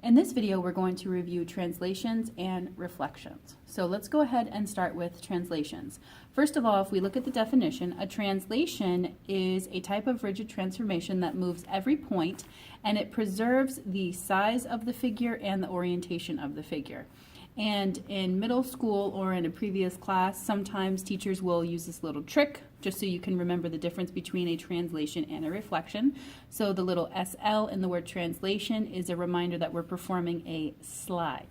In this video, we're going to review translations and reflections. So let's go ahead and start with translations. First of all, if we look at the definition, a translation is a type of rigid transformation that moves every point and it preserves the size of the figure and the orientation of the figure. And in middle school or in a previous class, sometimes teachers will use this little trick just so you can remember the difference between a translation and a reflection. So the little SL in the word translation is a reminder that we're performing a slide.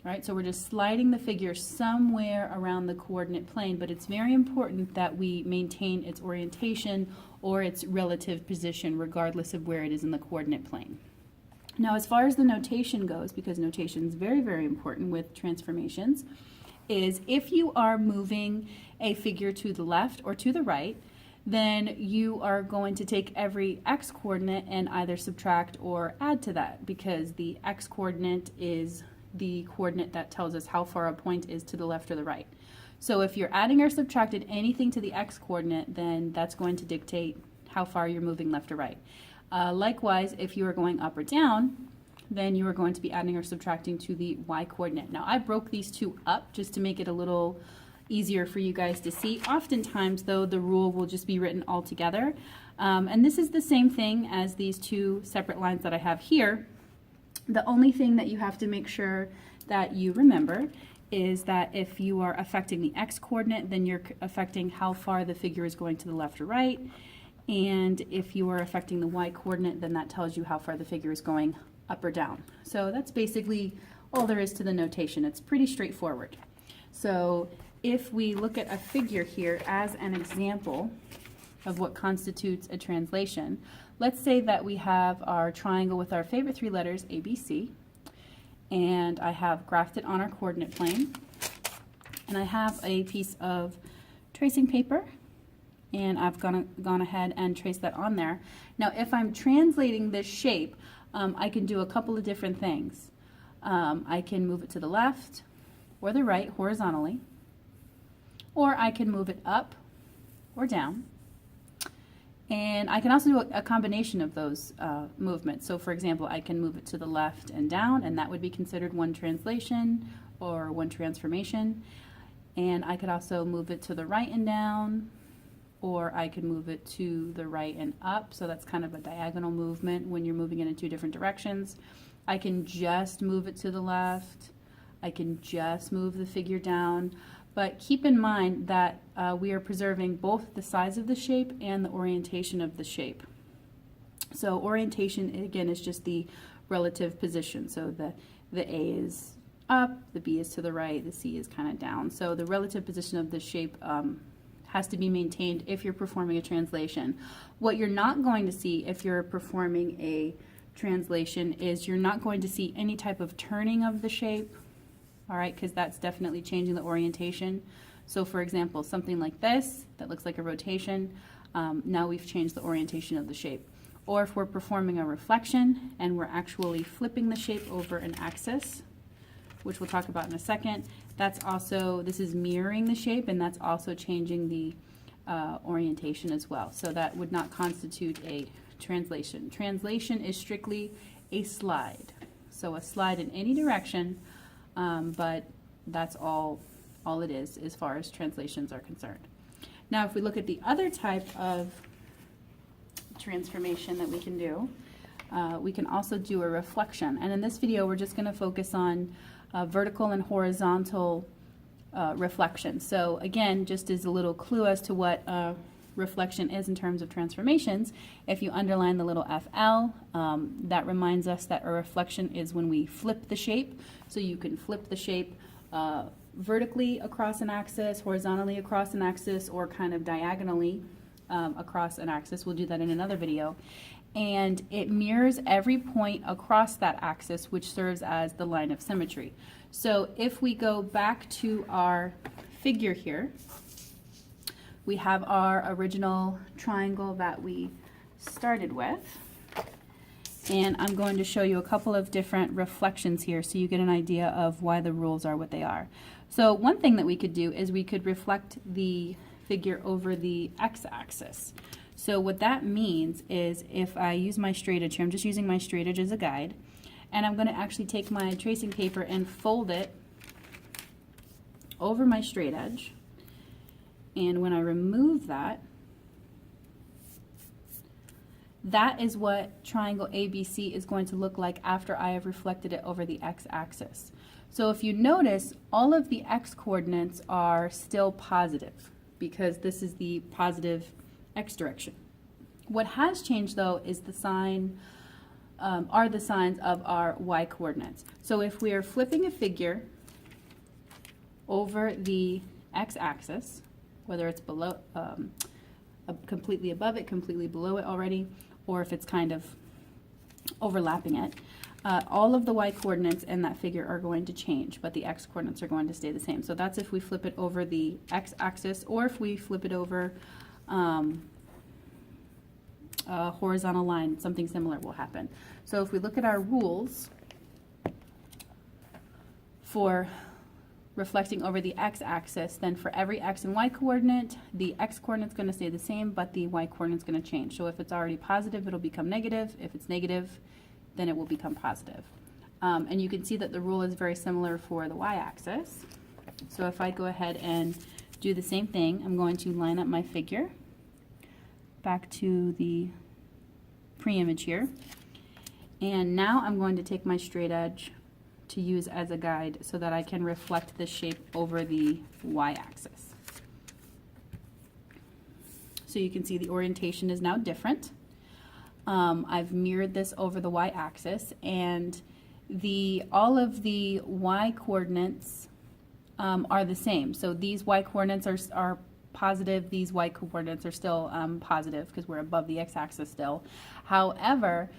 All right, so we're just sliding the figure somewhere around the coordinate plane, but it's very important that we maintain its orientation or its relative position regardless of where it is in the coordinate plane. Now, as far as the notation goes, because notation is very, very important with transformations, is if you are moving a figure to the left or to the right, then you are going to take every x coordinate and either subtract or add to that, because the x coordinate is the coordinate that tells us how far a point is to the left or the right. So if you're adding or subtracted anything to the x coordinate, then that's going to dictate how far you're moving left or right. Likewise, if you are going up or down, then you are going to be adding or subtracting to the y coordinate. Now, I broke these two up just to make it a little easier for you guys to see. Oftentimes, though, the rule will just be written all together. And this is the same thing as these two separate lines that I have here. The only thing that you have to make sure that you remember is that if you are affecting the x coordinate, then you're affecting how far the figure is going to the left or right. And if you are affecting the y coordinate, then that tells you how far the figure is going up or down. So that's basically all there is to the notation. It's pretty straightforward. So if we look at a figure here as an example of what constitutes a translation, let's say that we have our triangle with our favorite three letters, ABC, and I have graphed it on our coordinate plane, and I have a piece of tracing paper, and I've gone ahead and traced that on there. Now, if I'm translating this shape, I can do a couple of different things. I can move it to the left or the right horizontally, or I can move it up or down. And I can also do a combination of those movements. So for example, I can move it to the left and down, and that would be considered one translation or one transformation. And I could also move it to the right and down, or I could move it to the right and up. So that's kind of a diagonal movement when you're moving it in two different directions. I can just move it to the left. I can just move the figure down. But keep in mind that we are preserving both the size of the shape and the orientation of the shape. So orientation, again, is just the relative position. So the A is up, the B is to the right, the C is kind of down. So the relative position of the shape has to be maintained if you're performing a translation. What you're not going to see if you're performing a translation is you're not going to see any type of turning of the shape. All right, because that's definitely changing the orientation. So for example, something like this, that looks like a rotation, now we've changed the orientation of the shape. Or if we're performing a reflection and we're actually flipping the shape over an axis, which we'll talk about in a second, that's also, this is mirroring the shape, and that's also changing the orientation as well. So that would not constitute a translation. Translation is strictly a slide. So a slide in any direction, but that's all it is as far as translations are concerned. Now, if we look at the other type of transformation that we can do, we can also do a reflection. And in this video, we're just going to focus on vertical and horizontal reflection. So again, just as a little clue as to what reflection is in terms of transformations, if you underline the little FL, that reminds us that a reflection is when we flip the shape. So you can flip the shape vertically across an axis, horizontally across an axis, or kind of diagonally across an axis. We'll do that in another video. And it mirrors every point across that axis, which serves as the line of symmetry. So if we go back to our figure here, we have our original triangle that we started with. And I'm going to show you a couple of different reflections here so you get an idea of why the rules are what they are. So one thing that we could do is we could reflect the figure over the x-axis. So what that means is if I use my straight edge here, I'm just using my straight edge as a guide, And I'm going to actually take my tracing paper and fold it over my straight edge. And when I remove that, that is what triangle ABC is going to look like after I have reflected it over the x-axis. So if you notice, all of the x coordinates are still positive because this is the positive x direction. What has changed though is the sign, are the signs of our y coordinates. So if we are flipping a figure over the x-axis, whether it's below, completely above it, completely below it already, or if it's kind of overlapping it, all of the y coordinates in that figure are going to change, but the x coordinates are going to stay the same. So that's if we flip it over the x-axis, or if we flip it over a horizontal line, something similar will happen. So if we look at our rules for reflecting over the x-axis, then for every x and y coordinate, the x coordinate is going to stay the same, but the y coordinate is going to change. So if it's already positive, it'll become negative. If it's negative, then it will become positive. And you can see that the rule is very similar for the y-axis. So if I go ahead and do the same thing, I'm going to line up my figure back to the pre-image here. And now I'm going to take my straight edge to use as a guide so that I can reflect the shape over the y-axis. So you can see the orientation is now different. I've mirrored this over the y-axis, and all of the y coordinates are the same. So these y coordinates are positive, these y coordinates are still positive because we're above the x-axis still. However,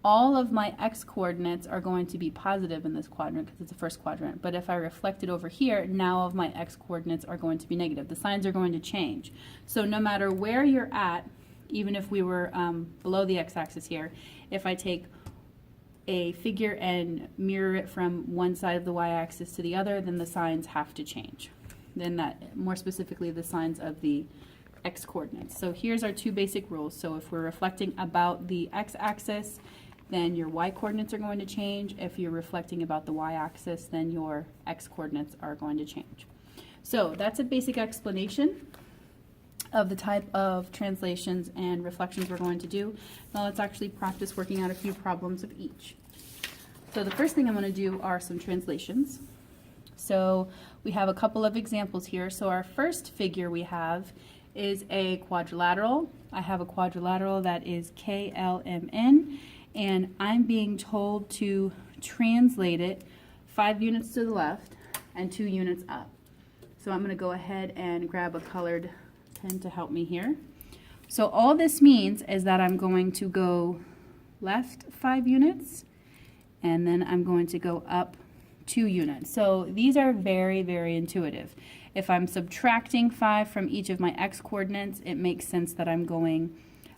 all of my x coordinates are going to be positive in this quadrant because it's the first quadrant. But if I reflect it over here, now all of my x coordinates are going to be negative. The signs are going to change. So no matter where you're at, even if we were below the x-axis here, if I take a figure and mirror it from one side of the y-axis to the other, then the signs have to change. Then that, more specifically, the signs of the x coordinates. So here's our two basic rules. So if we're reflecting about the x-axis, then your y coordinates are going to change. If you're reflecting about the y-axis, then your x coordinates are going to change. So that's a basic explanation of the type of translations and reflections we're going to do. Now let's actually practice working out a few problems of each. So the first thing I'm going to do are some translations. So we have a couple of examples here. So our first figure we have is a quadrilateral. I have a quadrilateral that is KLMN, and I'm being told to translate it 5 units to the left and 2 units up. So I'm going to go ahead and grab a colored pen to help me here. So all this means is that I'm going to go left 5 units, and then I'm going to go up 2 units. So these are very, very intuitive. If I'm subtracting 5 from each of my x coordinates, it makes sense that I'm going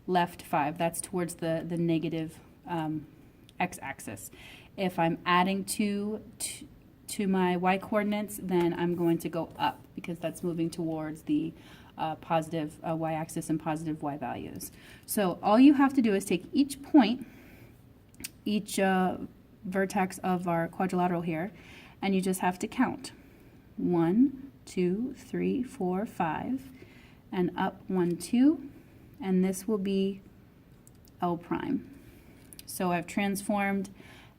left 5. That's towards the negative x-axis. If I'm adding 2 to my y coordinates, then I'm going to go up because that's moving towards the positive y-axis and positive y values. So all you have to do is take each point, each vertex of our quadrilateral here, and you just have to count. 1, 2, 3, 4, 5, and up 1, 2, and this will be L prime. So I've transformed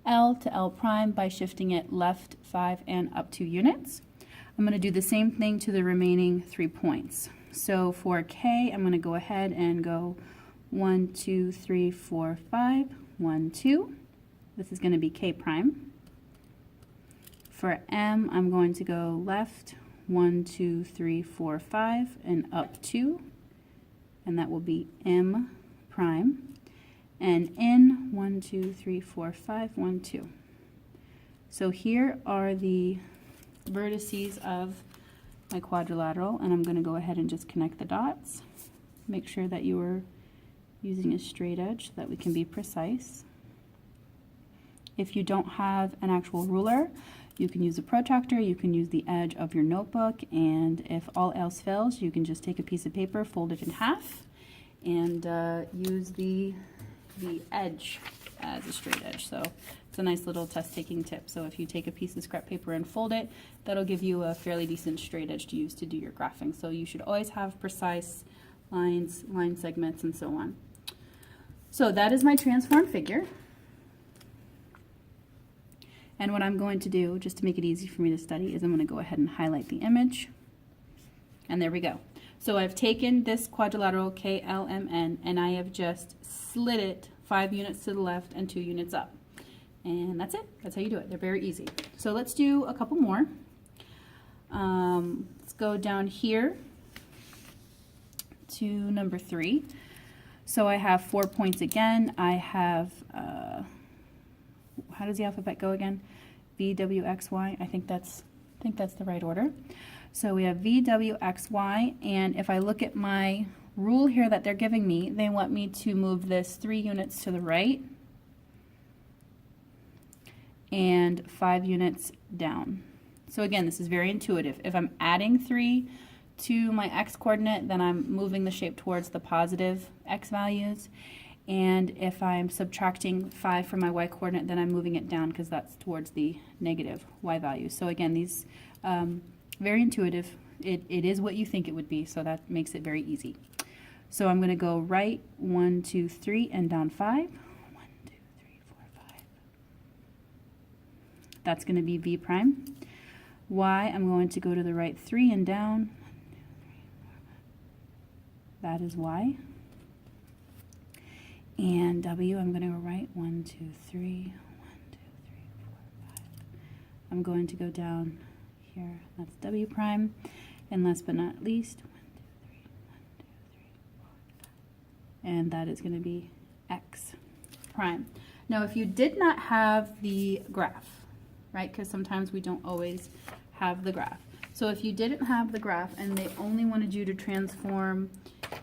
L to L prime by shifting it left 5 and up 2 units. I'm going to do the same thing to the remaining 3 points. So for K, I'm going to go ahead and go 1, 2, 3, 4, 5, 1, 2. This is going to be K prime. For M, I'm going to go left 1, 2, 3, 4, 5, and up 2, and that will be M prime. And N, 1, 2, 3, 4, 5, 1, 2. So here are the vertices of my quadrilateral, and I'm going to go ahead and just connect the dots. Make sure that you are using a straight edge so that we can be precise. If you don't have an actual ruler, you can use a protractor, you can use the edge of your notebook, and if all else fails, you can just take a piece of paper, fold it in half, and use the edge as a straight edge. So it's a nice little test taking tip. So if you take a piece of scrap paper and fold it, that'll give you a fairly decent straight edge to use to do your graphing. So you should always have precise lines, line segments, and so on. So that is my transform figure. And what I'm going to do, just to make it easy for me to study, is I'm going to go ahead and highlight the image. And there we go. So I've taken this quadrilateral KLMN and I have just slid it 5 units to the left and 2 units up. And that's it. That's how you do it. They're very easy. So let's do a couple more. Let's go down here to number 3. So I have 4 points again. I have, how does the alphabet go again? V, W, X, Y. I think that's the right order. So we have V, W, X, Y, and if I look at my rule here that they're giving me, they want me to move this 3 units to the right and 5 units down. So again, this is very intuitive. If I'm adding 3 to my X coordinate, then I'm moving the shape towards the positive X values. And if I'm subtracting 5 from my Y coordinate, then I'm moving it down because that's towards the negative Y values. So again, these very intuitive. It is what you think it would be, so that makes it very easy. So I'm going to go right 1, 2, 3 and down 5. 1, 2, 3, 4, 5. That's going to be V prime. Y, I'm going to go to the right 3 and down. 1, 2, 3, 4, 5. That is Y. And W, I'm going to go right 1, 2, 3, 1, 2, 3, 4, 5. I'm going to go down here. That's W prime. And last but not least, 1, 2, 3, 1, 2, 3, 4, 5. And that is going to be X prime. Now, if you did not have the graph, right, because sometimes we don't always have the graph. So if you didn't have the graph and they only wanted you to transform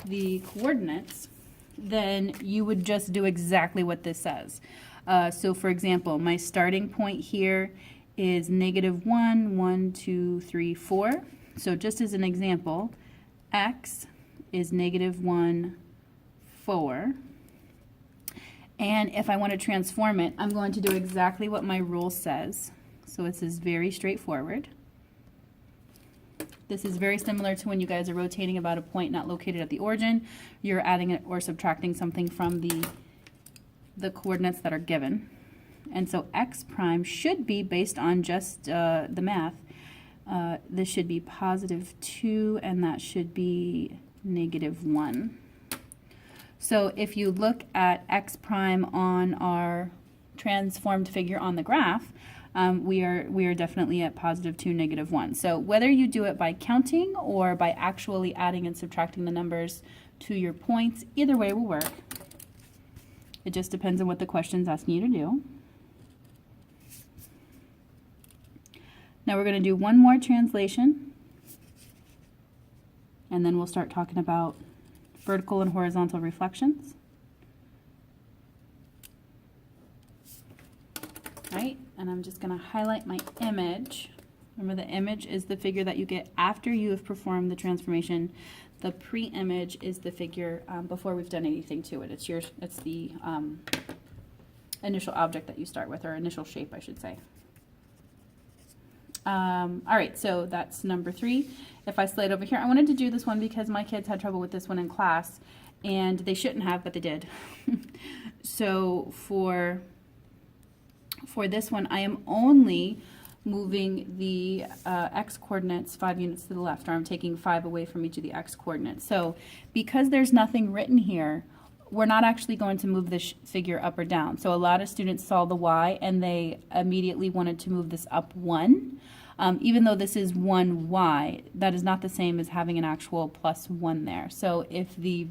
the coordinates, then you would just do exactly what this says. So for example, my starting point here is -1, 1, 2, 3, 4. So just as an example, X is -1, 4. And if I want to transform it, I'm going to do exactly what my rule says. So this is very straightforward. This is very similar to when you guys are rotating about a point not located at the origin. You're adding it or subtracting something from the coordinates that are given. And so X prime should be, based on just the math, this should be +2 and that should be -1. So if you look at X prime on our transformed figure on the graph, we are definitely at +2, -1. So whether you do it by counting or by actually adding and subtracting the numbers to your points, either way will work. It just depends on what the question's asking you to do. Now we're going to do one more translation, and then we'll start talking about vertical and horizontal reflections. Right? And I'm just going to highlight my image. Remember, the image is the figure that you get after you have performed the transformation. The pre-image is the figure before we've done anything to it. It's the initial object that you start with, or initial shape, I should say. All right, so that's number 3. If I slide over here, I wanted to do this one because my kids had trouble with this one in class, and they shouldn't have, but they did. So for this one, I am only moving the X coordinates 5 units to the left, or I'm taking 5 away from each of the X coordinates. So because there's nothing written here, we're not actually going to move this figure up or down. So a lot of students saw the Y and they immediately wanted to move this up 1. Even though this is 1Y, that is not the same as having an actual +1 there. So if the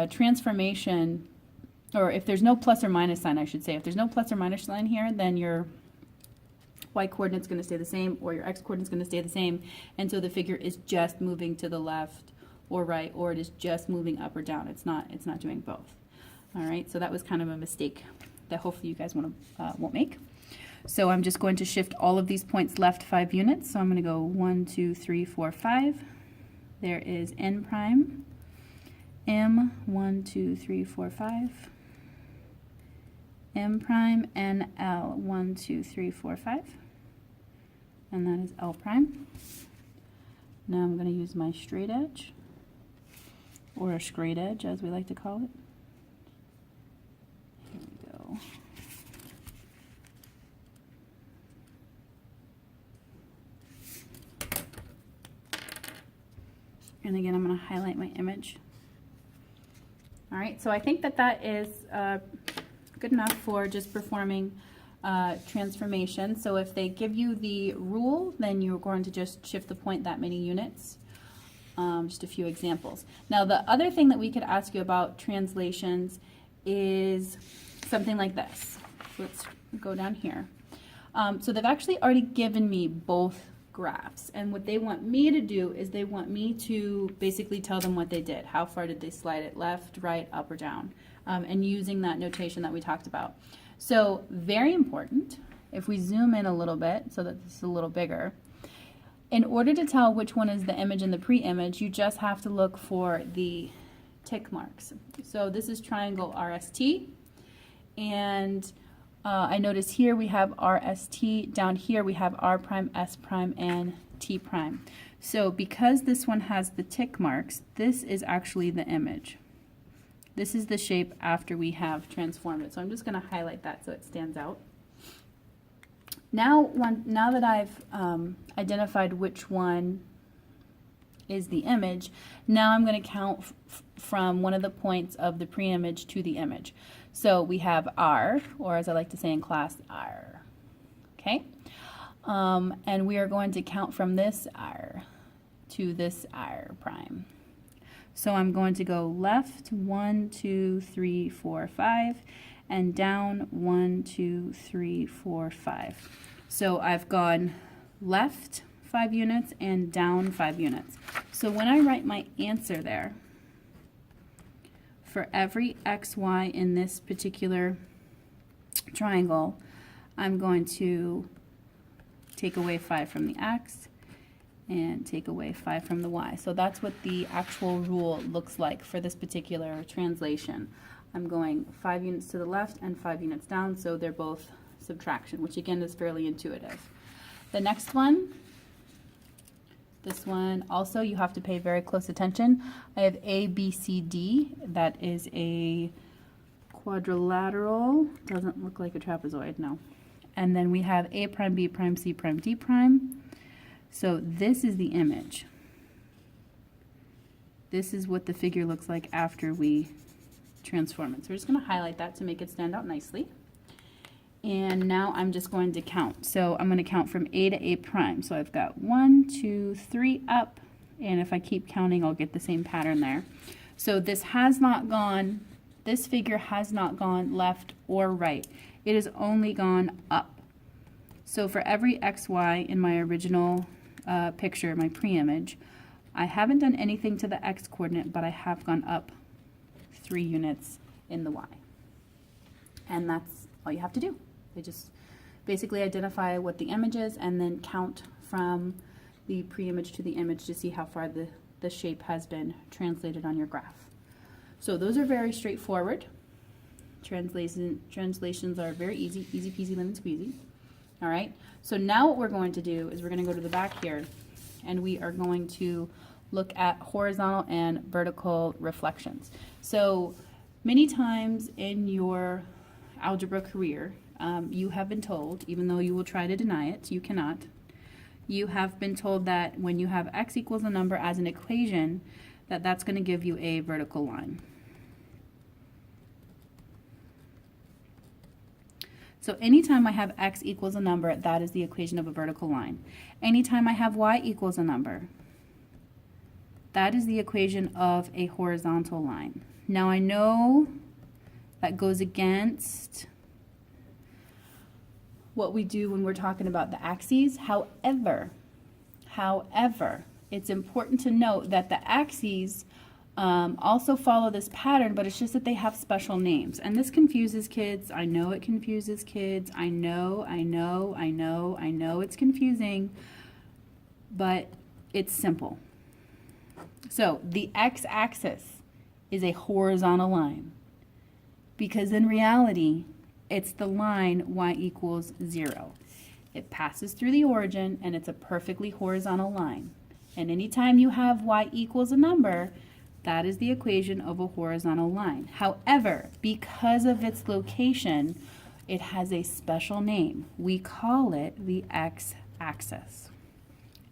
transformation, or if there's no plus or minus sign, I should say, if there's no plus or minus sign here, then your Y coordinate is going to stay the same, or your X coordinate is going to stay the same, and so the figure is just moving to the left or right, or it is just moving up or down. It's not doing both. All right, so that was kind of a mistake that hopefully you guys won't make. So I'm just going to shift all of these points left 5 units. So I'm going to go 1, 2, 3, 4, 5. There is N prime, M, 1, 2, 3, 4, 5. M prime, N, L, 1, 2, 3, 4, 5. And that is L prime. Now I'm going to use my straight edge, or a straight edge as we like to call it. Here we go. And again, I'm going to highlight my image. All right, so I think that that is good enough for just performing transformation. So if they give you the rule, then you're going to just shift the point that many units. Just a few examples. Now, the other thing that we could ask you about translations is something like this. Let's go down here. So they've actually already given me both graphs, and what they want me to do is they want me to basically tell them what they did. How far did they slide it, left, right, up, or down, and using that notation that we talked about. So very important, if we zoom in a little bit so that this is a little bigger, in order to tell which one is the image and the pre-image, you just have to look for the tick marks. So this is triangle RST, and I notice here we have RST, down here we have R prime, S prime, and T prime. So because this one has the tick marks, this is actually the image. This is the shape after we have transformed it. So I'm just going to highlight that so it stands out. Now that I've identified which one is the image, now I'm going to count from one of the points of the pre-image to the image. So we have R, or as I like to say in class, R. Okay? And we are going to count from this R to this R prime. So I'm going to go left 1, 2, 3, 4, 5, and down 1, 2, 3, 4, 5. So I've gone left 5 units and down 5 units. So when I write my answer there, for every XY in this particular triangle, I'm going to take away 5 from the X and take away 5 from the Y. So that's what the actual rule looks like for this particular translation. I'm going 5 units to the left and 5 units down, so they're both subtraction, which again is fairly intuitive. The next one, this one also you have to pay very close attention. I have A, B, C, D. That is a quadrilateral. Doesn't look like a trapezoid, no. And then we have A prime, B prime, C prime, D prime. So this is the image. This is what the figure looks like after we transform it. So we're just going to highlight that to make it stand out nicely. And now I'm just going to count. So I'm going to count from A to A prime. So I've got 1, 2, 3 up, and if I keep counting, I'll get the same pattern there. So this has not gone, this figure has not gone left or right. It has only gone up. So for every XY in my original picture, my pre-image, I haven't done anything to the X coordinate, but I have gone up 3 units in the Y. And that's all you have to do. They just basically identify what the image is and then count from the pre-image to the image to see how far the shape has been translated on your graph. So those are very straightforward. Translations are very easy, easy peasy lemon squeezy. All right, so now what we're going to do is we're going to go to the back here and we are going to look at horizontal and vertical reflections. So many times in your algebra career, you have been told, even though you will try to deny it, you cannot, you have been told that when you have x equals a number as an equation, that's going to give you a vertical line. So anytime I have x equals a number, that is the equation of a vertical line. Anytime I have y equals a number, that is the equation of a horizontal line. Now I know that goes against what we do when we're talking about the axes. However, it's important to note that the axes also follow this pattern, but it's just that they have special names. And this confuses kids. I know it confuses kids. I know it's confusing, but it's simple. So the x-axis is a horizontal line, because in reality, It's the line y equals 0. It passes through the origin, and it's a perfectly horizontal line. And anytime you have y equals a number, that is the equation of a horizontal line. However, because of its location, it has a special name. We call it the x-axis.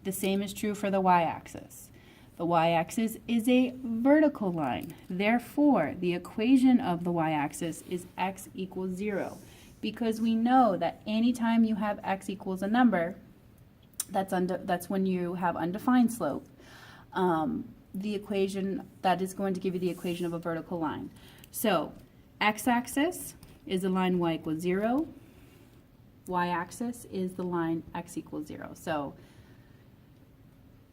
The same is true for the y-axis. The y-axis is a vertical line. Therefore, the equation of the y-axis is x equals 0. Because we know that anytime you have x equals a number, that's when you have undefined slope. The equation that is going to give you the equation of a vertical line. So x-axis is the line y equals 0. Y-axis is the line x equals 0. So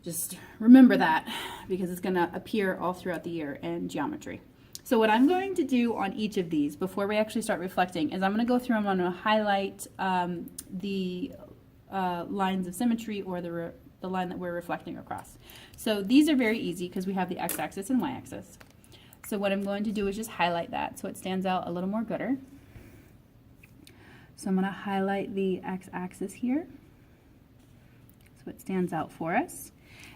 just remember that because it's going to appear all throughout the year in geometry. So what I'm going to do on each of these before we actually start reflecting is I'm going to go through and I'm going to highlight the lines of symmetry or the line that we're reflecting across. So these are very easy because we have the x-axis and y-axis. So what I'm going to do is just highlight that so it stands out a little more gooder. So I'm going to highlight the x-axis here so it stands out for us.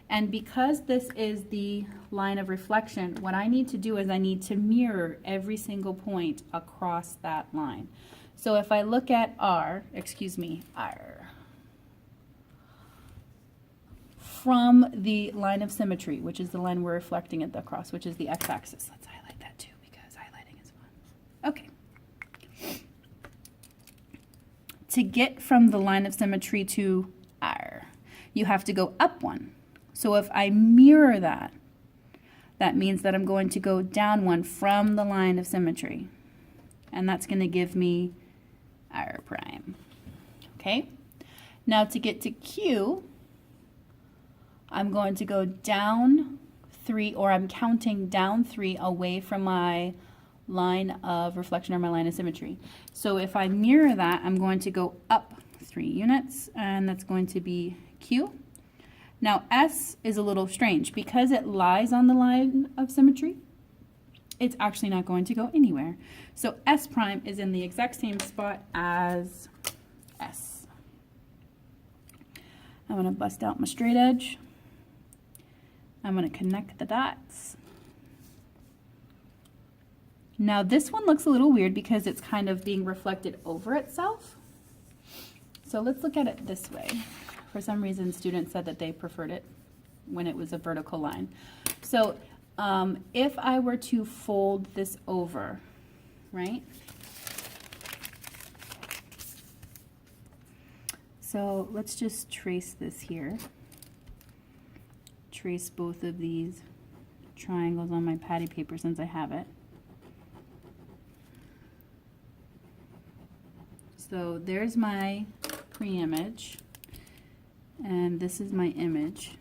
And because this is the line of reflection, what I need to do is I need to mirror every single point across that line. So if I look at R, from the line of symmetry, which is the line we're reflecting it across, which is the x-axis. Let's highlight that too because highlighting is fun. Okay. To get from the line of symmetry to R, you have to go up one. So if I mirror that, that means that I'm going to go down one from the line of symmetry. And that's going to give me R prime. Okay? Now to get to Q, I'm going to go down 3, or I'm counting down 3 away from my line of reflection or my line of symmetry. So if I mirror that, I'm going to go up 3 units, and that's going to be Q. Now S is a little strange. Because it lies on the line of symmetry, it's actually not going to go anywhere. So S prime is in the exact same spot as S. I'm going to bust out my straight edge. I'm going to connect the dots. Now this one looks a little weird because it's kind of being reflected over itself. So let's look at it this way. For some reason, students said that they preferred it when it was a vertical line. So if I were to fold this over, right? So let's just trace this here. Trace both of these triangles on my patty paper since I have it. So there's my pre-image, and this is my image.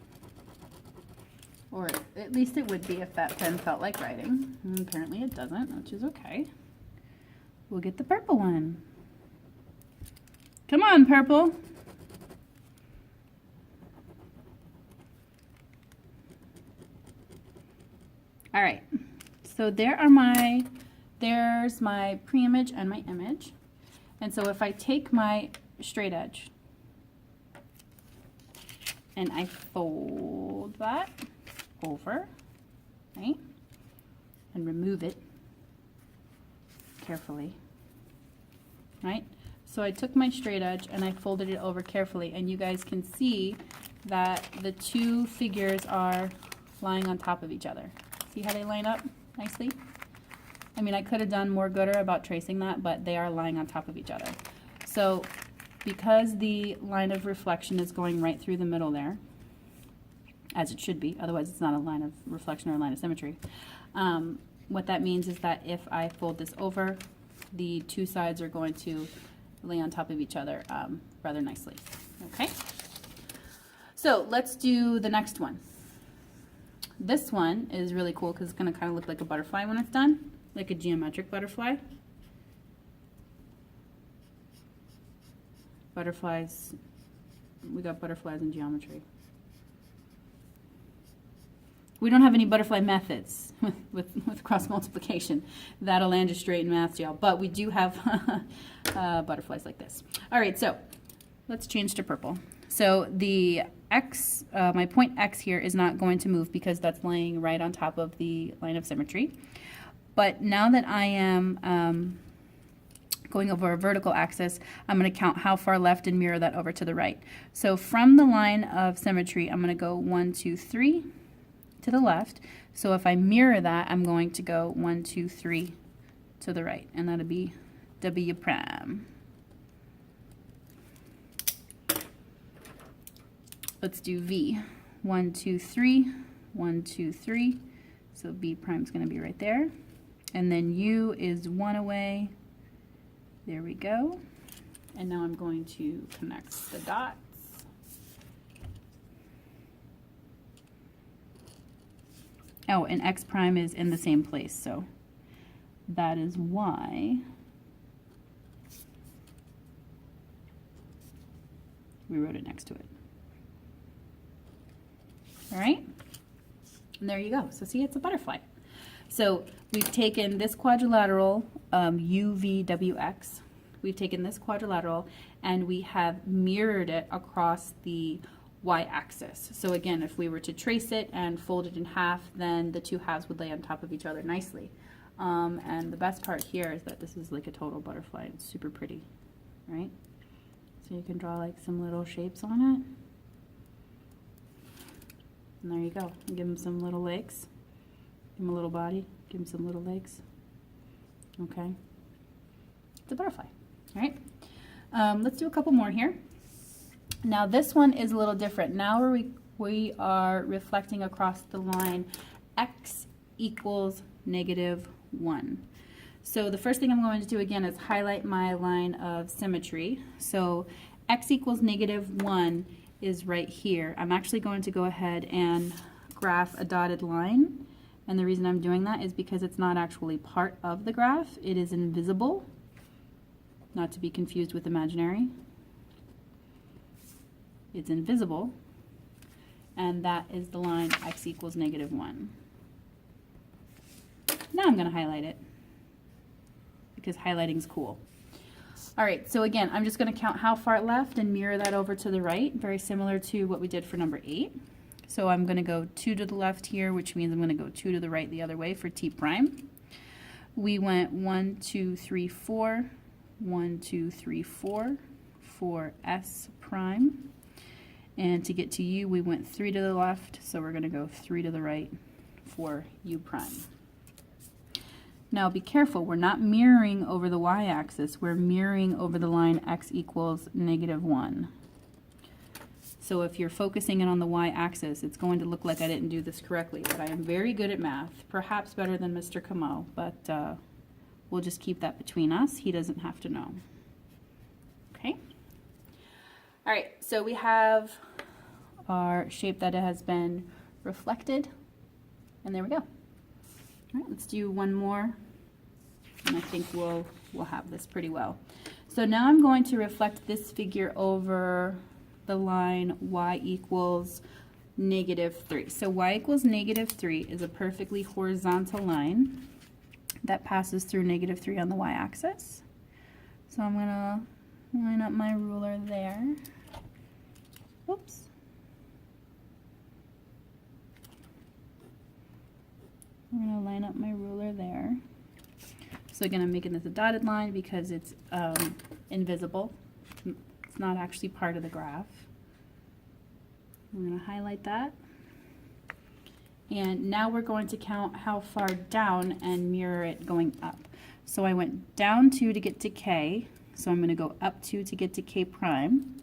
Or at least it would be if that pen felt like writing. And apparently it doesn't, which is okay. We'll get the purple one. Come on, purple. All right, so there's my pre-image and my image. And so if I take my straight edge and I fold that over, right, and remove it carefully, right? So I took my straight edge and I folded it over carefully, and you guys can see that the two figures are lying on top of each other. See how they line up nicely? I mean, I could have done more gooder about tracing that, but they are lying on top of each other. So because the line of reflection is going right through the middle there, as it should be, otherwise it's not a line of reflection or a line of symmetry, what that means is that if I fold this over, the two sides are going to lay on top of each other rather nicely. Okay? So let's do the next one. This one is really cool because it's going to kind of look like a butterfly when it's done, like a geometric butterfly. Butterflies, we got butterflies in geometry. we don't have any butterfly methods with cross multiplication. That'll land you straight in math jail. But we do have butterflies like this. All right, so let's change to purple. So the X, my point X here is not going to move because that's laying right on top of the line of symmetry. But now that I am going over a vertical axis, I'm going to count how far left and mirror that over to the right. So from the line of symmetry, I'm going to go 1, 2, 3 to the left. So if I mirror that, I'm going to go 1, 2, 3 to the right, and that'll be W prime. Let's do V. 1, 2, 3, 1, 2, 3. So B prime is going to be right there. And then U is 1 away. There we go. And now I'm going to connect the dots. Oh, and X prime is in the same place, so that is why we wrote it next to it. All right? And there you go. So see, it's a butterfly. So we've taken this quadrilateral, UVWX. We've taken this quadrilateral and we have mirrored it across the y-axis. So again, if we were to trace it and fold it in half, then the two halves would lay on top of each other nicely. And the best part here is that this is like a total butterfly. It's super pretty, right? So you can draw like some little shapes on it. And there you go. Give them some little legs. Give him a little body, give him some little legs. Okay. It's a butterfly. All right. Let's do a couple more here. Now this one is a little different. Now we are reflecting across the line x equals -1. So the first thing I'm going to do again is highlight my line of symmetry. So x equals -1 is right here. I'm actually going to go ahead and graph a dotted line. And the reason I'm doing that is because it's not actually part of the graph. It is invisible, not to be confused with imaginary. It's invisible, and that is the line x equals -1. Now I'm going to highlight it because highlighting's cool. All right, so again, I'm just going to count how far left and mirror that over to the right, very similar to what we did for number 8. So I'm going to go 2 to the left here, which means I'm going to go 2 to the right the other way for T prime. We went 1, 2, 3, 4, 1, 2, 3, 4 for S prime. And to get to U, we went 3 to the left, so we're going to go 3 to the right for U prime. Now be careful, we're not mirroring over the y-axis, we're mirroring over the line x equals -1. So if you're focusing in on the y-axis, it's going to look like I didn't do this correctly, but I am very good at math, perhaps better than Mr. Camo, but we'll just keep that between us. He doesn't have to know. Okay? All right, so we have our shape that has been reflected, and there we go. All right, let's do one more, and I think we'll have this pretty well. So now I'm going to reflect this figure over the line y equals -3. So y equals -3 is a perfectly horizontal line that passes through -3 on the y-axis. So I'm going to line up my ruler there. Whoops. I'm going to line up my ruler there. So again, I'm making this a dotted line because it's invisible. It's not actually part of the graph. I'm going to highlight that. And now we're going to count how far down and mirror it going up. So I went down 2 to get to K, so I'm going to go up 2 to get to K prime.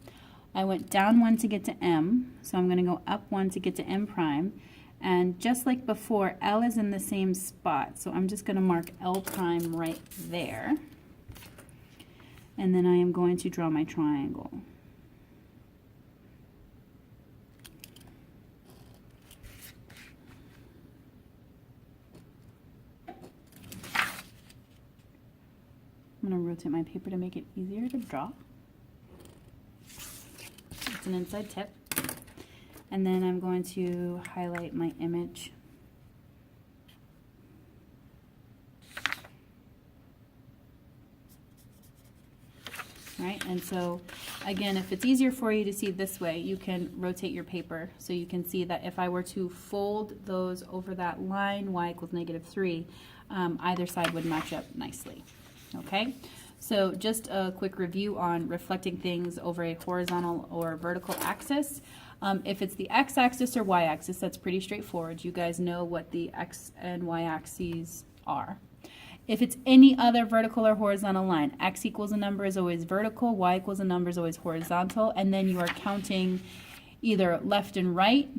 I went down 1 to get to M, so I'm going to go up 1 to get to M prime. And just like before, L is in the same spot, so I'm just going to mark L prime right there. And then I am going to draw my triangle. I'm going to rotate my paper to make it easier to draw. It's an inside tip. And then I'm going to highlight my image right? And so, again, if it's easier for you to see this way, you can rotate your paper so you can see that if I were to fold those over that line, y equals -3, either side would match up nicely, okay? So just a quick review on reflecting things over a horizontal or vertical axis. If it's the x-axis or y-axis, that's pretty straightforward. You guys know what the x and y-axes are. If it's any other vertical or horizontal line, x equals a number is always vertical, y equals a number is always horizontal, and then you are counting either left and right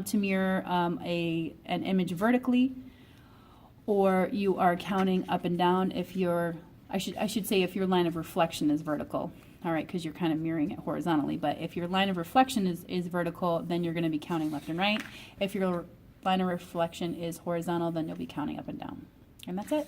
to mirror an image vertically, or you are counting up and down if your, I should say if your line of reflection is vertical, all right, because you're kind of mirroring it horizontally, but if your line of reflection is vertical, then you're going to be counting left and right. If your line of reflection is horizontal, then you'll be counting up and down. And that's it.